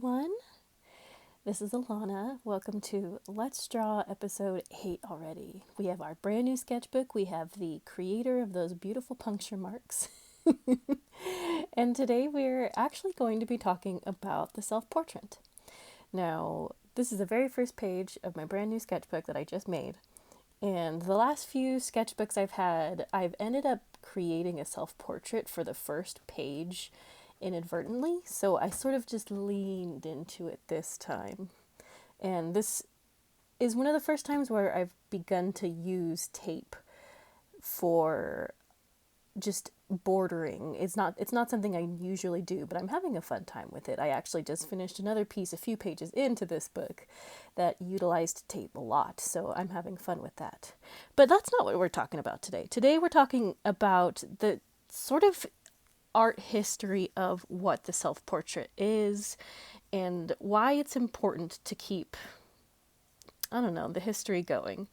everyone. This is Alana. Welcome to Let's Draw episode 8 already. We have our brand new sketchbook. We have the creator of those beautiful puncture marks. And today we're actually going to be talking about the self-portrait. Now, this is the very first page of my brand new sketchbook that I just made. And the last few sketchbooks I've had, I've ended up creating a self-portrait for the first page inadvertently, so I sort of just leaned into it this time. And this is one of the first times where I've begun to use tape for just bordering. It's not something I usually do, but I'm having a fun time with it. I actually just finished another piece a few pages into this book that utilized tape a lot, so I'm having fun with that. But that's not what we're talking about today. Today we're talking about the sort of art history of what the self-portrait is and why it's important to keep, the history going,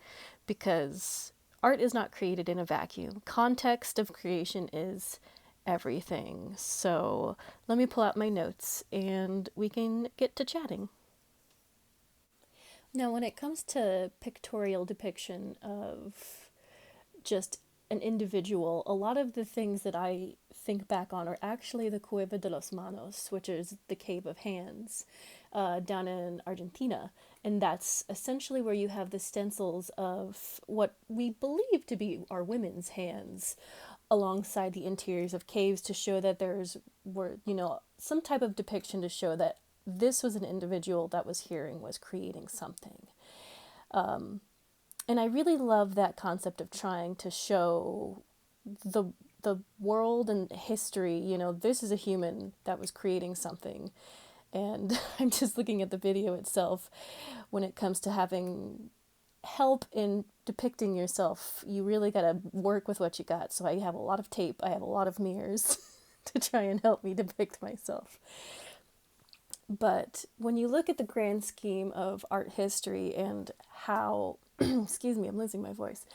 because art is not created in a vacuum. Context of creation is everything. So let me pull out my notes and we can get to chatting. Now, when it comes to pictorial depiction of just an individual, a lot of the things that I think back on are actually the Cueva de los Manos, which is the Cave of Hands, down in Argentina. And that's essentially where you have the stencils of what we believe to be our women's hands alongside the interiors of caves to show that some type of depiction to show that this was an individual that was here and was creating something. And I really love that concept of trying to show the world and history. This is a human that was creating something. And I'm just looking at the video itself. When it comes to having help in depicting yourself, you really got to work with what you got. So I have a lot of tape. I have a lot of mirrors to try and help me depict myself. But when you look at the grand scheme of art history and how, excuse me, I'm losing my voice,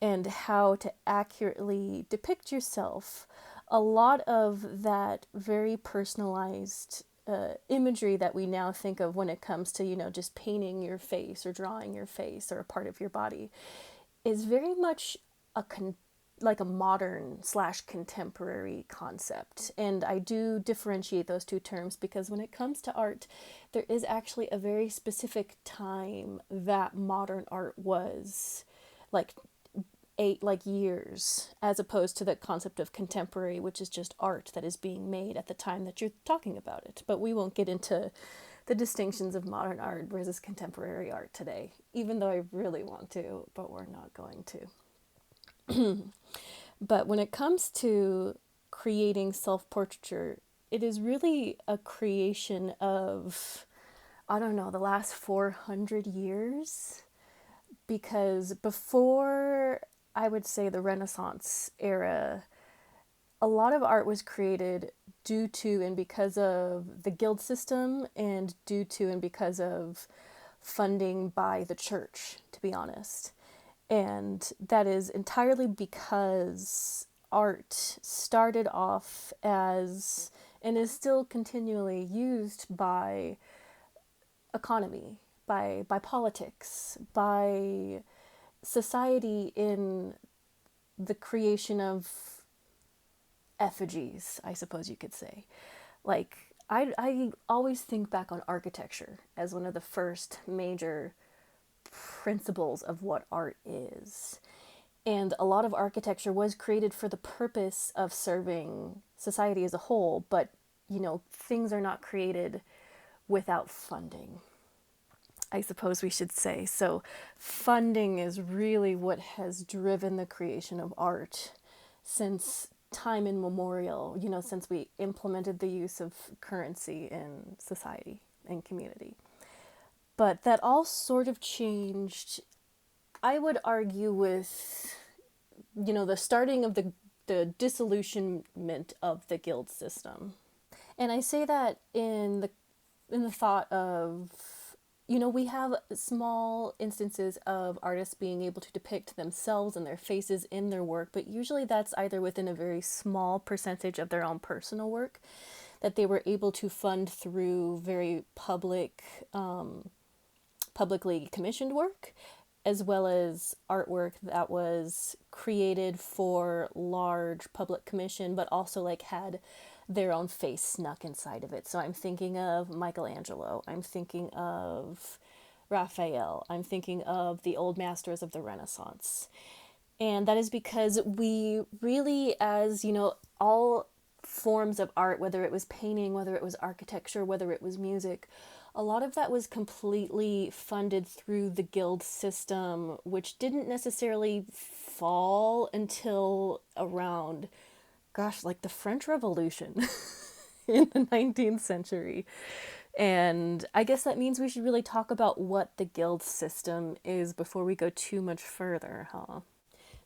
and how to accurately depict yourself, a lot of that very personalized imagery that we now think of when it comes to, just painting your face or drawing your face or a part of your body is very much like a modern / contemporary concept. And I do differentiate those two terms because when it comes to art, there is actually a very specific time that modern art was like years, as opposed to the concept of contemporary, which is just art that is being made at the time that you're talking about it. But we won't get into the distinctions of modern art versus contemporary art today, even though I really want to, but we're not going to. But when it comes to creating self-portraiture, it is really a creation of, the last 400 years. Because before, I would say, the Renaissance era, a lot of art was created due to and because of the guild system and due to and because of funding by the church, to be honest. And that is entirely because art started off as, and is still continually used by economy, by politics, by society in the creation of effigies, I suppose you could say. Like, I always think back on architecture as one of the first major principles of what art is. And a lot of architecture was created for the purpose of serving society as a whole, but, things are not created without funding, I suppose we should say. So funding is really what has driven the creation of art since time immemorial, since we implemented the use of currency in society and community. But that all sort of changed, I would argue, with, the starting of the disillusionment of the guild system. And I say that in the thought of, we have small instances of artists being able to depict themselves and their faces in their work, but usually that's either within a very small percentage of their own personal work. that they were able to fund through very publicly commissioned work, as well as artwork that was created for large public commission, but also like had their own face snuck inside of it. So I'm thinking of Michelangelo, I'm thinking of Raphael, I'm thinking of the old masters of the Renaissance. And that is because we really, as all forms of art, whether it was painting, whether it was architecture, whether it was music, a lot of that was completely funded through the guild system, which didn't necessarily fall until around, gosh, like the French Revolution in the 19th century. And I guess that means we should really talk about what the guild system is before we go too much further, huh?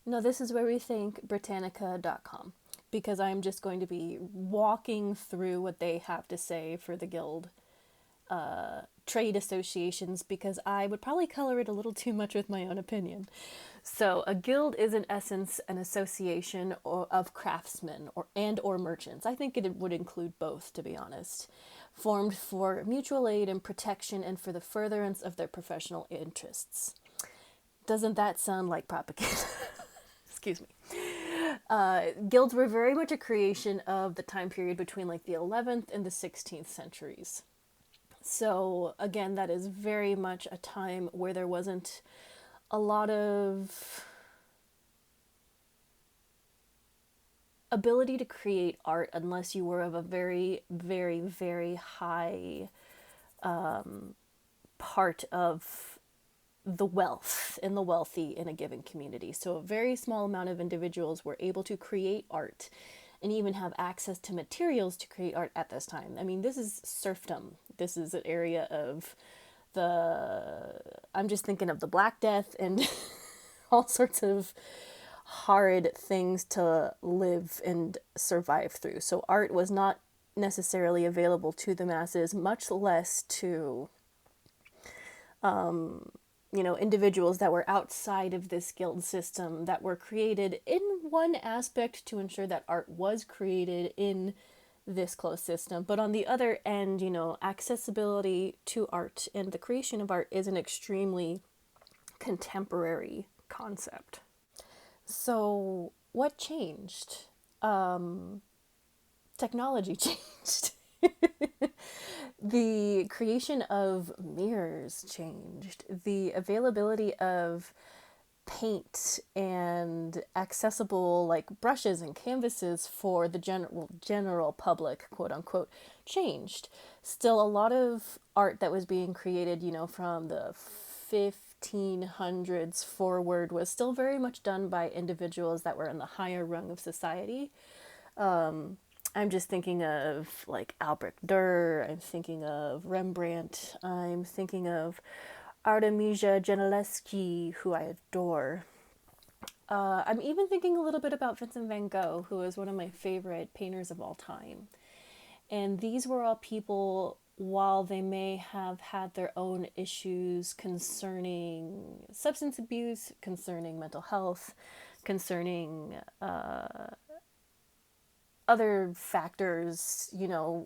No, this is where we think Britannica.com, because I'm just going to be walking through what they have to say for the guild trade associations, because I would probably color it a little too much with my own opinion. So a guild is in essence an association of craftsmen or merchants. I think it would include both, to be honest, formed for mutual aid and protection and for the furtherance of their professional interests. Doesn't that sound like propaganda? Excuse me. Guilds were very much a creation of the time period between like the 11th and the 16th centuries. So again, that is very much a time where there wasn't a lot of ability to create art unless you were of a very, very, very high part of the wealth and the wealthy in a given community. So a very small amount of individuals were able to create art and even have access to materials to create art at this time. I mean, this is serfdom. This is an area of I'm just thinking of the Black Death and all sorts of horrid things to live and survive through. So art was not necessarily available to the masses, much less to individuals that were outside of this guild system, that were created in one aspect to ensure that art was created in this closed system. But on the other end, accessibility to art and the creation of art is an extremely contemporary concept. So what changed? Technology changed. The creation of mirrors changed. The availability of paint and accessible like brushes and canvases for the general public, quote unquote, changed. Still, a lot of art that was being created, from the 1500s forward was still very much done by individuals that were in the higher rung of society. I'm just thinking of like Albrecht Dürer, I'm thinking of Rembrandt, I'm thinking of Artemisia Gentileschi, who I adore. I'm even thinking a little bit about Vincent van Gogh, who is one of my favorite painters of all time. And these were all people, while they may have had their own issues concerning substance abuse, concerning mental health, concerning other factors,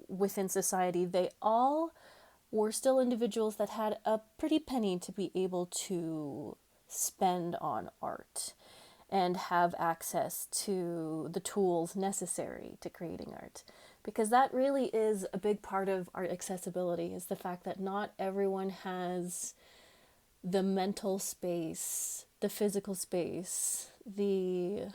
within society, they all were still individuals that had a pretty penny to be able to spend on art and have access to the tools necessary to creating art. Because that really is a big part of art accessibility, is the fact that not everyone has the mental space, the physical space, the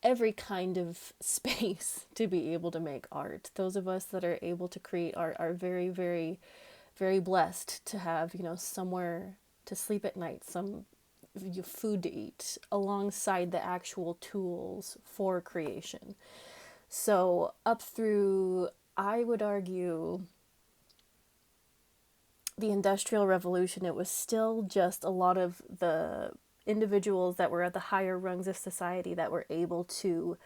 every kind of space to be able to make art. Those of us that are able to create art are very, very, very blessed to have, somewhere to sleep at night, some food to eat, alongside the actual tools for creation. So up through, I would argue, the Industrial Revolution, it was still just a lot of the individuals that were at the higher rungs of society that were able to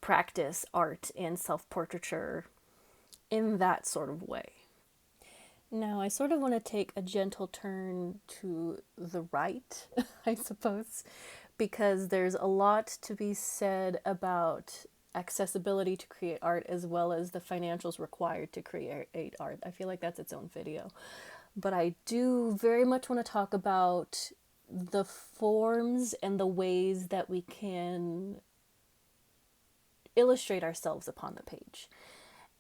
practice art and self-portraiture in that sort of way. Now, I sort of want to take a gentle turn to the right, I suppose, because there's a lot to be said about accessibility to create art as well as the financials required to create art. I feel like that's its own video. But I do very much want to talk about the forms and the ways that we can illustrate ourselves upon the page.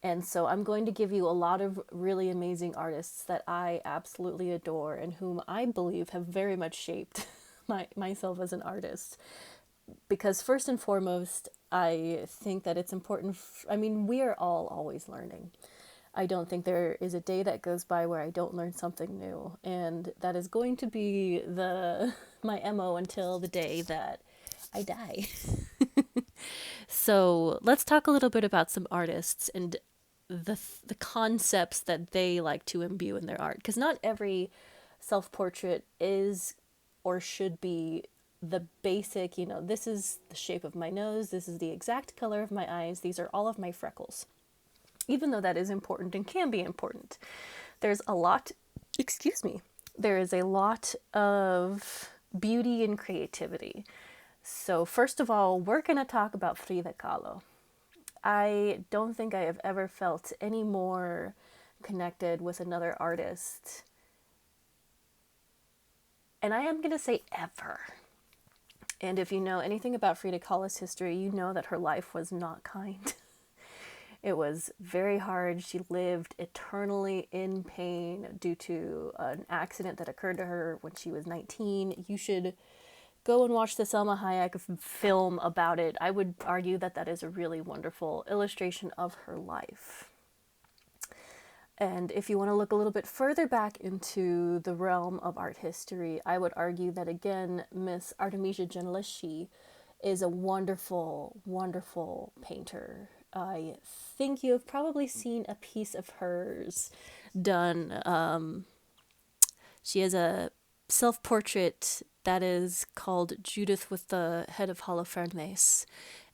And so I'm going to give you a lot of really amazing artists that I absolutely adore and whom I believe have very much shaped myself as an artist. Because first and foremost, I think that it's important. We are all always learning. I don't think there is a day that goes by where I don't learn something new. And that is going to be my MO until the day that I die. So let's talk a little bit about some artists and the concepts that they like to imbue in their art. Because not every self-portrait is or should be the basic, this is the shape of my nose, this is the exact color of my eyes, these are all of my freckles. Even though that is important and can be important, there's a lot, there is a lot of beauty and creativity. So first of all, we're going to talk about Frida Kahlo. I don't think I have ever felt any more connected with another artist. And I am going to say ever. And if you know anything about Frida Kahlo's history, you know that her life was not kind. It was very hard. She lived eternally in pain due to an accident that occurred to her when she was 19. You should go and watch the Selma Hayek film about it. I would argue that that is a really wonderful illustration of her life. And if you want to look a little bit further back into the realm of art history, I would argue that, again, Miss Artemisia Gentileschi is a wonderful, wonderful painter. I think you have probably seen a piece of hers done. She has a self-portrait that is called Judith with the Head of Holofernes.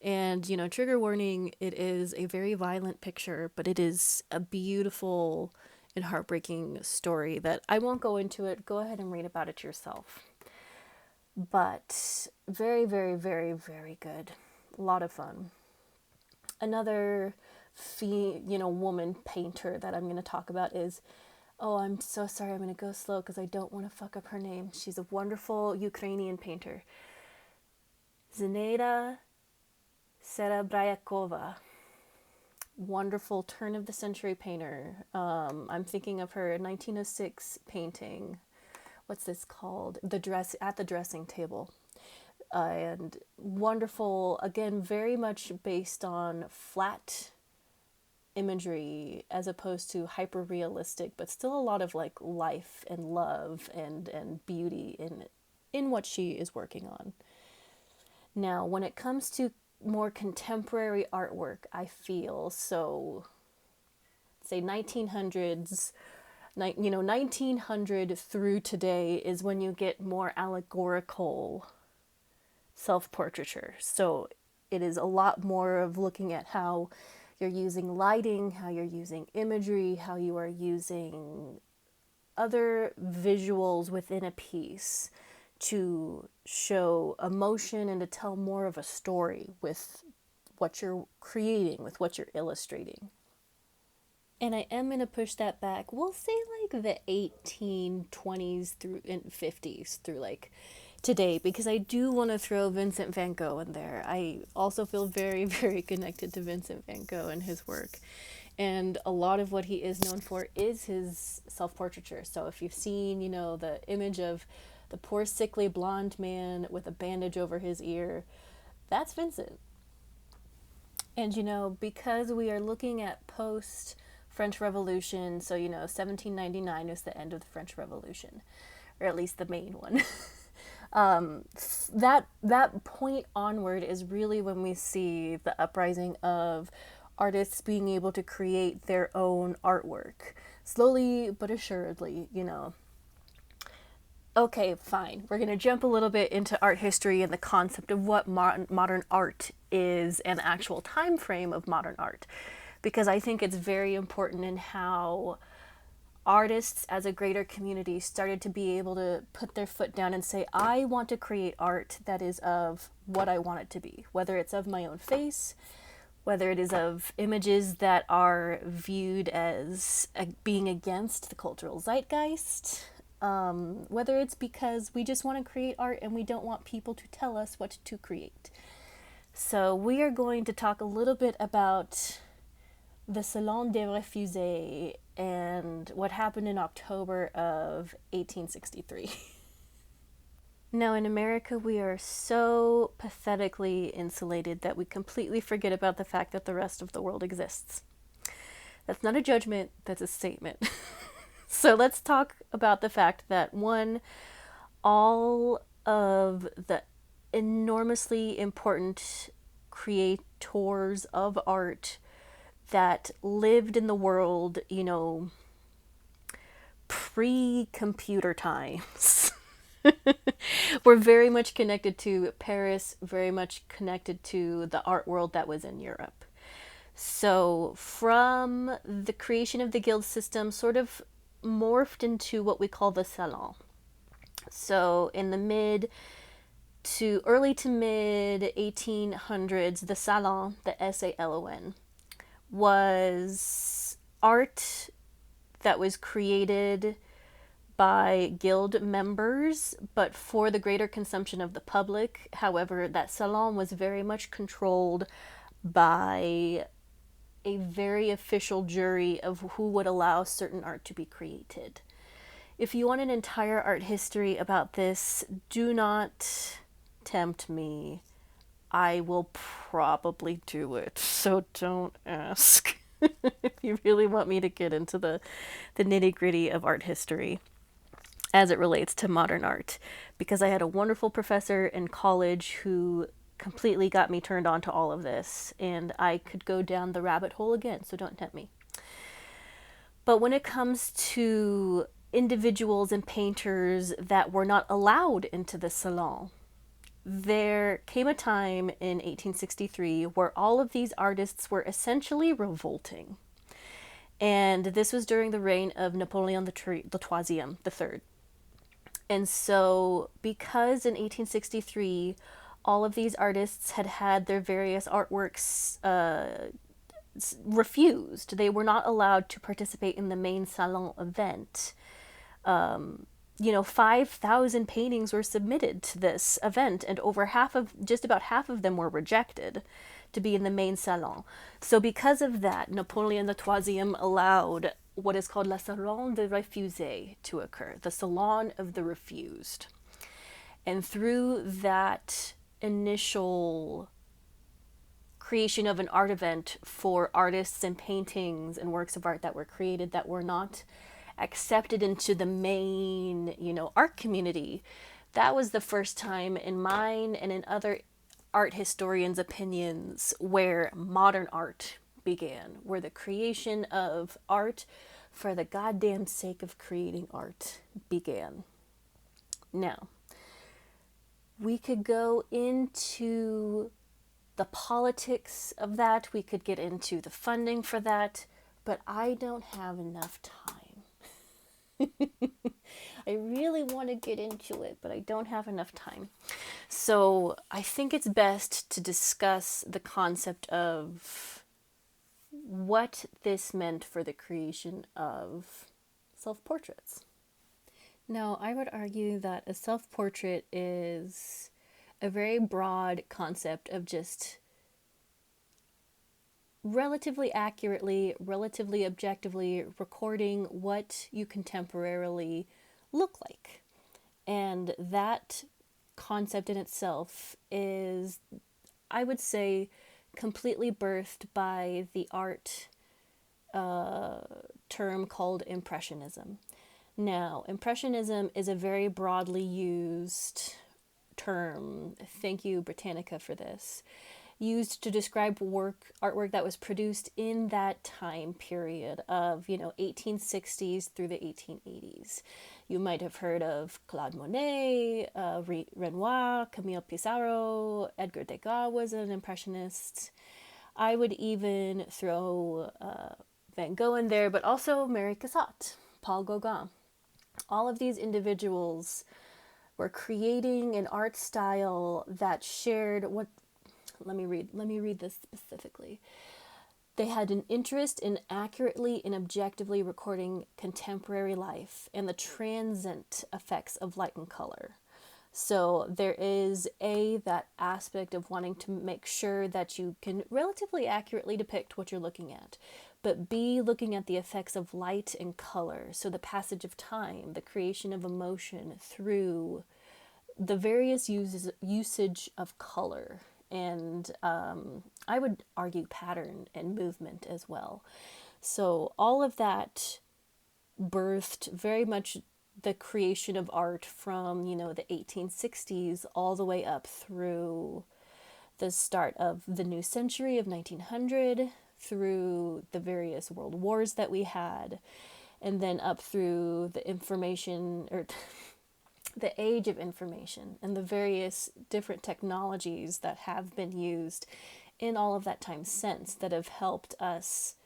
And, trigger warning, it is a very violent picture, but it is a beautiful and heartbreaking story that I won't go into it. Go ahead and read about it yourself. But very, very, very, very good. A lot of fun. Another woman painter that I'm going to talk about is, I'm so sorry, I'm going to go slow because I don't want to fuck up her name. She's a wonderful Ukrainian painter. Zenaida Serebryakova. Wonderful turn of the century painter. I'm thinking of her 1906 painting. What's this called? At the Dressing Table. And wonderful, again, very much based on flat imagery as opposed to hyper realistic, but still a lot of like life and love and beauty in what she is working on. Now, when it comes to more contemporary artwork, I feel, so say 1900s, 1900 through today is when you get more allegorical self-portraiture. So it is a lot more of looking at how you're using lighting, how you're using imagery, how you are using other visuals within a piece to show emotion and to tell more of a story with what you're creating, with what you're illustrating. And I am going to push that back. We'll say like the 1820s through and 50s through like today, because I do want to throw Vincent van Gogh in there. I also feel very, very connected to Vincent van Gogh and his work. And a lot of what he is known for is his self-portraiture. So if you've seen, the image of the poor sickly blonde man with a bandage over his ear, that's Vincent. And, because we are looking at post-French Revolution, so, 1799 is the end of the French Revolution, or at least the main one. That point onward is really when we see the uprising of artists being able to create their own artwork. Slowly but assuredly, Okay, fine. We're going to jump a little bit into art history and the concept of what modern art is and the actual time frame of modern art. Because I think it's very important in how artists as a greater community started to be able to put their foot down and say, I want to create art that is of what I want it to be, whether it's of my own face, whether it is of images that are viewed as being against the cultural zeitgeist, whether it's because we just want to create art and we don't want people to tell us what to create. So we are going to talk a little bit about the Salon des Refusés and what happened in October of 1863. Now, in America, we are so pathetically insulated that we completely forget about the fact that the rest of the world exists. That's not a judgment, that's a statement. So let's talk about the fact that, one, all of the enormously important creators of art that lived in the world, pre-computer times. We're very much connected to Paris, very much connected to the art world that was in Europe. So from the creation of the guild system sort of morphed into what we call the salon. So in the early to mid 1800s, the salon, the SALON, was art that was created by guild members, but for the greater consumption of the public. However, that salon was very much controlled by a very official jury of who would allow certain art to be created. If you want an entire art history about this, do not tempt me. I will probably do it, so don't ask if you really want me to get into the nitty-gritty of art history as it relates to modern art, because I had a wonderful professor in college who completely got me turned on to all of this, and I could go down the rabbit hole again, so don't tempt me. But when it comes to individuals and painters that were not allowed into the salon, there came a time in 1863 where all of these artists were essentially revolting. And this was during the reign of Napoleon the Troisième, the Third. And so, because in 1863, all of these artists had had their various artworks refused, they were not allowed to participate in the main salon event. 5,000 paintings were submitted to this event, and just about half of them were rejected to be in the main salon. So because of that, Napoleon the Troisième allowed what is called la Salon des Refusés to occur, the Salon of the Refused. And through that initial creation of an art event for artists and paintings and works of art that were created that were not accepted into the main, art community, that was the first time in mine and in other art historians' opinions where modern art began, where the creation of art for the goddamn sake of creating art began. Now, we could go into the politics of that, we could get into the funding for that, but I don't have enough time. I really want to get into it, but I don't have enough time. So I think it's best to discuss the concept of what this meant for the creation of self-portraits. Now, I would argue that a self-portrait is a very broad concept of just relatively accurately, relatively objectively recording what you contemporarily look like. And that concept in itself is, I would say, completely birthed by the art term called Impressionism. Now, Impressionism is a very broadly used term. Thank you, Britannica, for this. Used to describe artwork that was produced in that time period of, 1860s through the 1880s. You might have heard of Claude Monet, Renoir, Camille Pissarro, Edgar Degas was an Impressionist. I would even throw Van Gogh in there, but also Mary Cassatt, Paul Gauguin. All of these individuals were creating an art style that shared what, let me read this specifically. They had an interest in accurately and objectively recording contemporary life and the transient effects of light and color. So there is that aspect of wanting to make sure that you can relatively accurately depict what you're looking at, but B, looking at the effects of light and color. So the passage of time, the creation of emotion through the various usage of color, and I would argue pattern and movement as well. So all of that birthed very much the creation of art from, the 1860s all the way up through the start of the new century of 1900, through the various world wars that we had, and then up through the information, or the age of information, and the various different technologies that have been used in all of that time since, that have helped us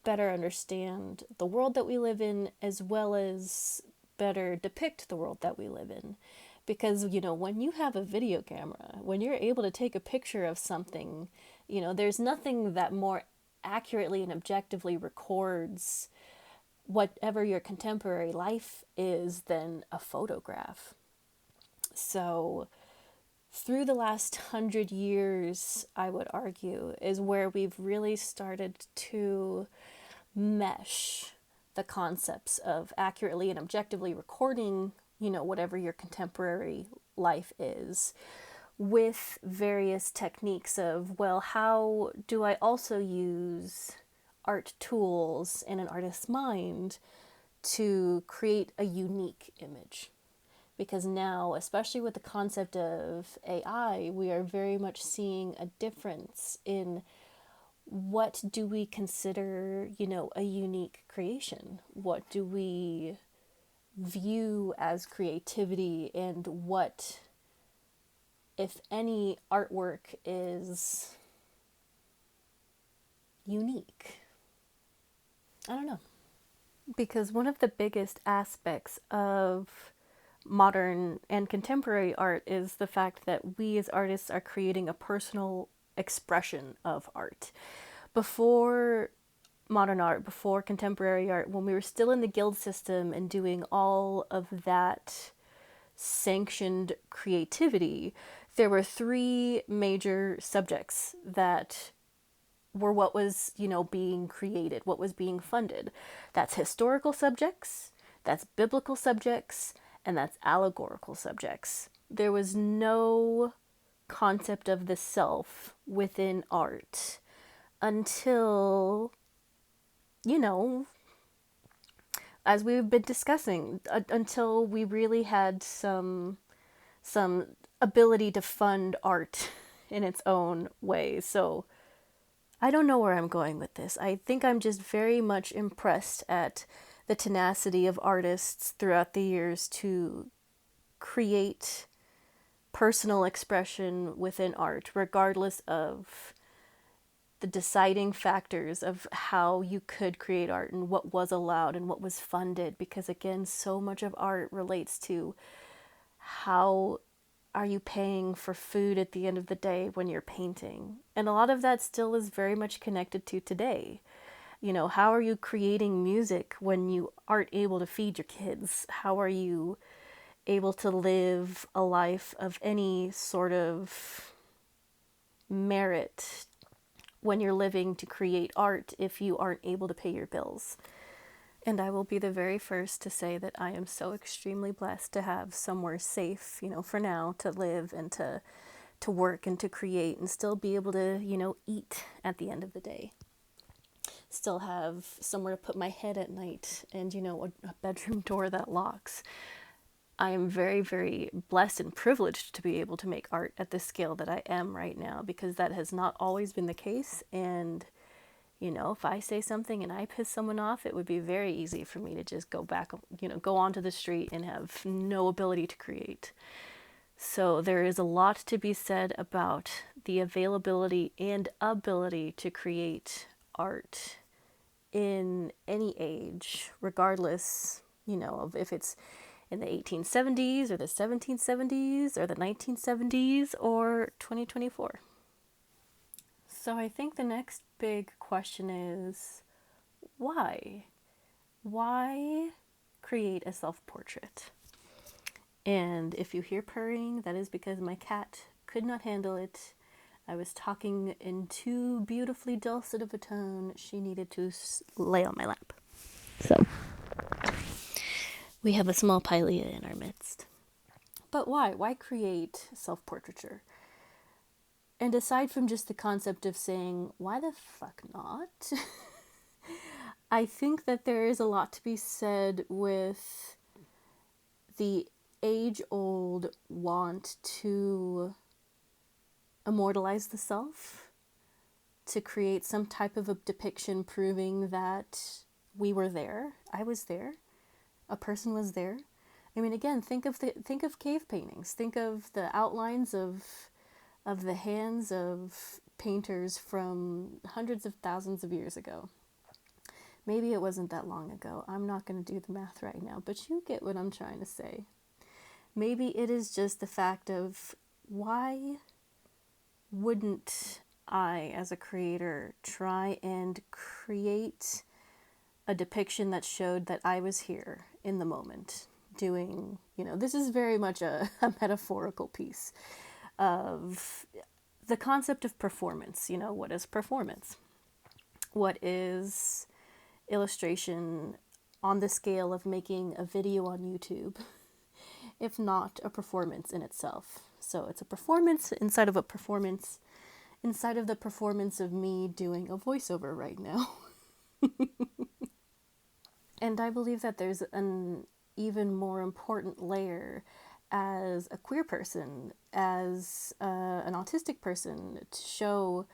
better understand the world that we live in, as well as better depict the world that we live in. Because, when you have a video camera, when you're able to take a picture of something, there's nothing that more accurately and objectively records whatever your contemporary life is than a photograph. So through the last 100 years, I would argue, is where we've really started to mesh the concepts of accurately and objectively recording, whatever your contemporary life is, with various techniques of, well, how do I also use art tools in an artist's mind to create a unique image? Because now, especially with the concept of AI, we are very much seeing a difference in what do we consider, a unique creation? What do we view as creativity, and what, if any, artwork is unique? I don't know. Because one of the biggest aspects of modern and contemporary art is the fact that we as artists are creating a personal expression of art. Before modern art, before contemporary art, when we were still in the guild system and doing all of that sanctioned creativity, there were three major subjects that were what was, being created, what was being funded. That's historical subjects, that's biblical subjects, and that's allegorical subjects. There was no concept of the self within art until, as we've been discussing, until we really had some ability to fund art in its own way. So I don't know where I'm going with this. I think I'm just very much impressed at the tenacity of artists throughout the years to create personal expression within art, regardless of the deciding factors of how you could create art and what was allowed and what was funded. Because again, so much of art relates to how are you paying for food at the end of the day when you're painting? And a lot of that still is very much connected to today. How are you creating music when you aren't able to feed your kids? How are you able to live a life of any sort of merit when you're living to create art if you aren't able to pay your bills? And I will be the very first to say that I am so extremely blessed to have somewhere safe, for now, to live and to work and to create and still be able to, eat at the end of the day. Still have somewhere to put my head at night and, a bedroom door that locks. I am very, very blessed and privileged to be able to make art at the scale that I am right now, because that has not always been the case. And if I say something and I piss someone off, it would be very easy for me to just go back, go onto the street and have no ability to create. So there is a lot to be said about the availability and ability to create art in any age, regardless, of if it's in the 1870s or the 1770s or the 1970s or 2024. So I think the next big question is why? Why create a self-portrait? And if you hear purring, that is because my cat could not handle it. I was talking in too beautifully dulcet of a tone. She needed to lay on my lap. So we have a small pilea in our midst. But why? Why create self-portraiture? And aside from just the concept of saying, why the fuck not? I think that there is a lot to be said with the age-old want to immortalize the self, to create some type of a depiction proving that we were there, I was there, a person was there. I mean, again, think of cave paintings. Think of the outlines of the hands of painters from hundreds of thousands of years ago. Maybe it wasn't that long ago. I'm not going to do the math right now, but you get what I'm trying to say. Maybe it is just the fact of why wouldn't I, as a creator, try and create a depiction that showed that I was here in the moment doing, this is very much a metaphorical piece of the concept of performance. What is performance? What is illustration on the scale of making a video on YouTube, if not a performance in itself? So it's a performance inside of a performance, inside of the performance of me doing a voiceover right now. And I believe that there's an even more important layer as a queer person, as an autistic person, to show,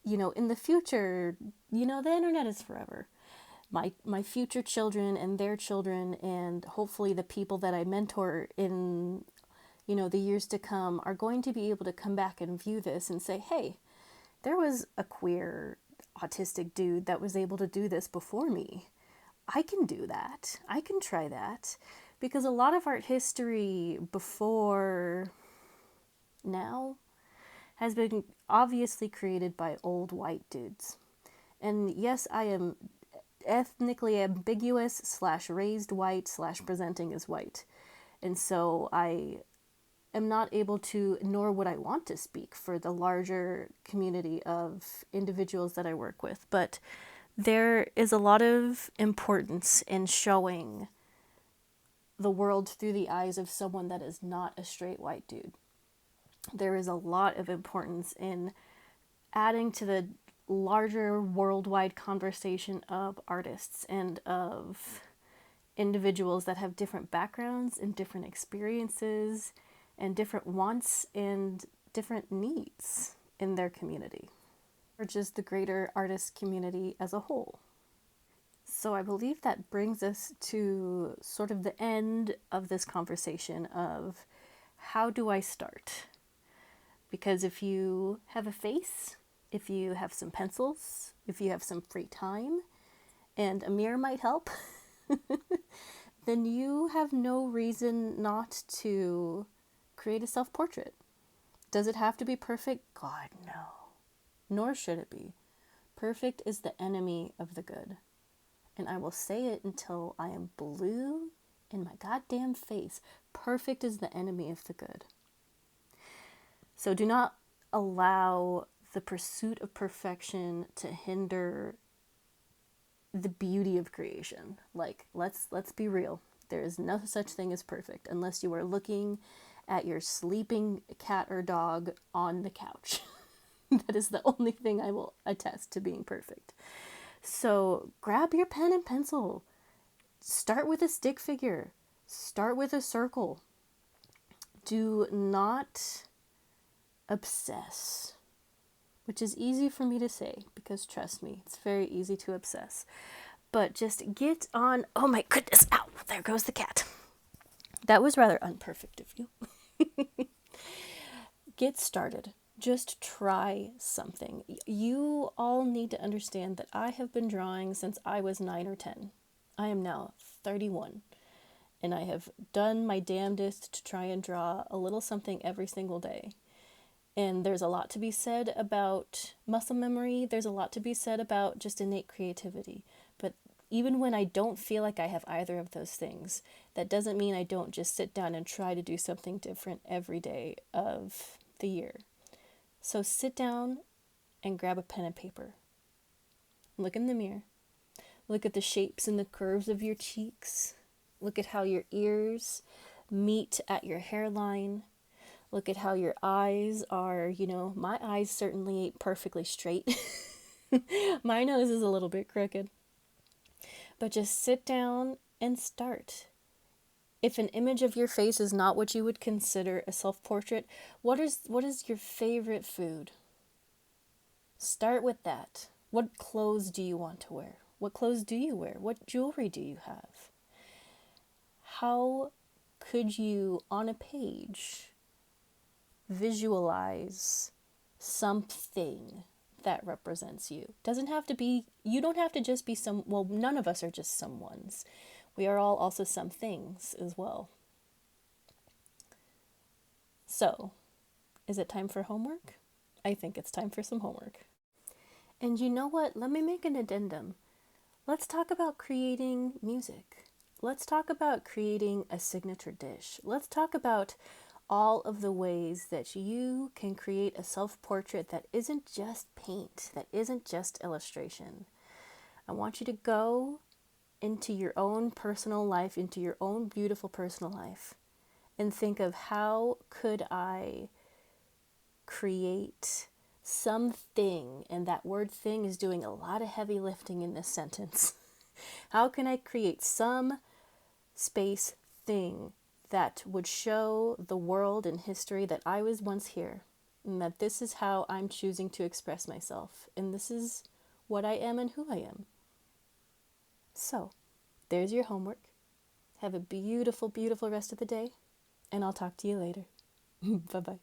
in the future, the internet is forever. My future children and their children, and hopefully the people that I mentor in, the years to come, are going to be able to come back and view this and say, hey, there was a queer autistic dude that was able to do this before me. I can do that. I can try that. Because a lot of art history before now has been obviously created by old white dudes. And yes, I am ethnically ambiguous / raised white / presenting as white. And so I am not able to, nor would I want to speak for the larger community of individuals that I work with. But there is a lot of importance in showing the world through the eyes of someone that is not a straight white dude. There is a lot of importance in adding to the larger worldwide conversation of artists and of individuals that have different backgrounds and different experiences and different wants and different needs in their community, or just the greater artist community as a whole. So I believe that brings us to sort of the end of this conversation of how do I start? Because if you have a face, if you have some pencils, if you have some free time, and a mirror might help, then you have no reason not to create a self-portrait. Does it have to be perfect? God, no. Nor should it be. Perfect is the enemy of the good. And I will say it until I am blue in my goddamn face. Perfect is the enemy of the good. So do not allow the pursuit of perfection to hinder the beauty of creation. Like, let's be real. There is no such thing as perfect unless you are looking at your sleeping cat or dog on the couch. That is the only thing I will attest to being perfect. So grab your pen and pencil. Start with a stick figure. Start with a circle. Do not obsess, which is easy for me to say because trust me, it's very easy to obsess. But just get on. Oh my goodness, ow, there goes the cat. That was rather unperfect of you. Get started. Just try something. You all need to understand that I have been drawing since I was 9 or 10. I am now 31. And I have done my damnedest to try and draw a little something every single day. And there's a lot to be said about muscle memory. There's a lot to be said about just innate creativity. But even when I don't feel like I have either of those things, that doesn't mean I don't just sit down and try to do something different every day of the year. So sit down and grab a pen and paper. Look in the mirror. Look at the shapes and the curves of your cheeks. Look at how your ears meet at your hairline. Look at how your eyes are, my eyes certainly ain't perfectly straight. My nose is a little bit crooked. But just sit down and start. If an image of your face is not what you would consider a self-portrait, what is your favorite food? Start with that. What clothes do you want to wear? What clothes do you wear? What jewelry do you have? How could you, on a page, visualize something that represents you? Doesn't have to be, you don't have to just be none of us are just someones. We are all also some things as well. So, is it time for homework? I think it's time for some homework. And you know what? Let me make an addendum. Let's talk about creating music. Let's talk about creating a signature dish. Let's talk about all of the ways that you can create a self-portrait that isn't just paint, that isn't just illustration. I want you to go into your own personal life, into your own beautiful personal life, and think of how could I create something, and that word thing is doing a lot of heavy lifting in this sentence. How can I create some space thing that would show the world and history that I was once here, and that this is how I'm choosing to express myself, and this is what I am and who I am. So, there's your homework. Have a beautiful, beautiful rest of the day, and I'll talk to you later. Bye-bye.